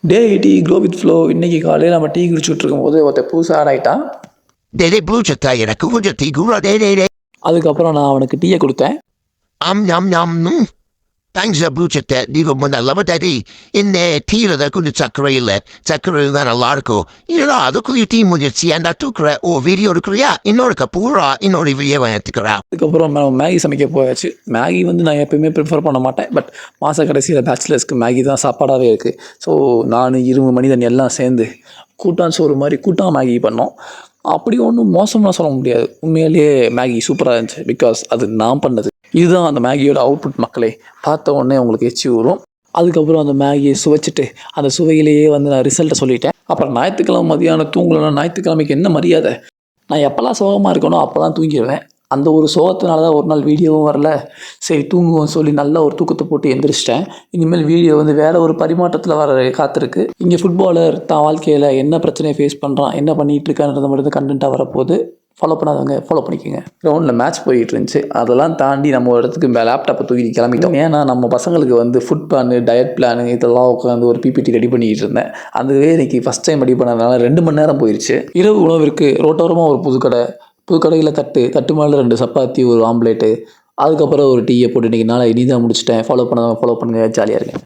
Day tea grow with flow. இன்றைக்கி காலையில் நம்ம டீ குடிச்சுட்டு இருக்கும்போது ஒருத்தர் புதுசாக ஆட் ஆகிட்டான். எனக்கு கொஞ்சம் டீ கூட அதுக்கப்புறம் நான் அவனுக்கு டீயை கொடுத்தேன். தேங்க்ஸ் பூச்சத்தை நீ ரொம்ப நல்லவ டாடி. என்ன டீல தான் கொஞ்சம் சர்க்கரை இல்லை, சர்க்கரை தான் நல்லா இருக்கும். இல்லைடா அதுக்குள்ளே டீ முடிச்சு அந்த தூக்குற ஓ வீடியோ இருக்கிறியா, இன்னொரு பூரா இன்னொரு வீடியோ எடுத்துக்கிறா. அதுக்கப்புறம் நம்ம மேகி சமைக்க போயாச்சு. மேகி வந்து நான் எப்பயுமே ப்ரிஃபர் பண்ண மாட்டேன். பட் மாத கடைசியில் பேச்சுலர்ஸ்க்கு மேகி தான் சாப்பாடாகவே இருக்குது. ஸோ நான் இரும்பு மனிதன் எல்லாம் சேர்ந்து கூட்டான் சோறு மாதிரி கூட்டான் மேகி பண்ணோம். அப்படி ஒன்றும் மோசமாக சொல்ல முடியாது. உண்மையிலேயே மேகி சூப்பராக இருந்துச்சு. பிகாஸ் அது நான் பண்ணது. இதுதான் அந்த மேகியோட அவுட்புட் மக்களே. பார்த்த உடனே உங்களுக்கு எச்சி வரும். அதுக்கப்புறம் அந்த மேகியை சுவைச்சிட்டு அந்த சுவையிலேயே வந்து நான் ரிசல்ட்டை சொல்லிட்டேன். அப்புறம் ஞாயிற்றுக்கிழமை மதியானம் தூங்கலைன்னா ஞாயிற்றுக்கிழமைக்கு என்ன மரியாதை? நான் எப்போல்லாம் சோகமாக இருக்கணும் அப்போல்லாம் தூங்கிடுவேன். அந்த ஒரு சோகத்தினால தான் ஒரு நாள் வீடியோவும் வரல. சரி தூங்குவோம் சொல்லி நல்ல ஒரு தூக்கத்தை போட்டு எந்திரிச்சிட்டேன். இனிமேல் வீடியோ வந்து வேறு ஒரு பரிமாற்றத்தில் வர காத்திருக்கு. இங்கே ஃபுட்பாலர் தான் வாழ்க்கையில் என்ன பிரச்சனையை ஃபேஸ் பண்ணுறான், என்ன பண்ணிகிட்டு இருக்கான்றதை மட்டும் தான் கண்டென்ட்டாக வரப்போகுது. ஃபாலோ பண்ணாதவங்க ஃபாலோ பண்ணிக்கோங்க. கிரவுண்டில் மேட்ச் போயிட்டு இருந்துச்சு. அதெல்லாம் தாண்டி நம்ம ஒரு இடத்துக்கு லேப்டாப்பை தூக்கி கிளம்பிட்டோம். ஏன்னா நம்ம பசங்களுக்கு வந்து ஃபுட் பிளானு, டயட் பிளானு இதெல்லாம் உட்காந்து ஒரு பிபிடி ரெடி பண்ணிக்கிட்டு இருந்தேன். அதுவே இன்றைக்கி ஃபஸ்ட் டைம் ரெடி பண்ணதுனால 2 மணி நேரம் போயிடுச்சு. இரவு உணவிற்கு ரோட்டோரமாக ஒரு புதுக்கடையில் தட்டு மேலே 2 சப்பாத்தி, ஒரு ஆம்லேட்டு, அதுக்கப்புறம் ஒரு டீயை போட்டு இன்றைக்கி நாளை இனிதாக முடிச்சிட்டேன். ஃபாலோ பண்ணாதவங்க ஃபாலோ பண்ணுங்கள். ஜாலியாக இருக்கேன்.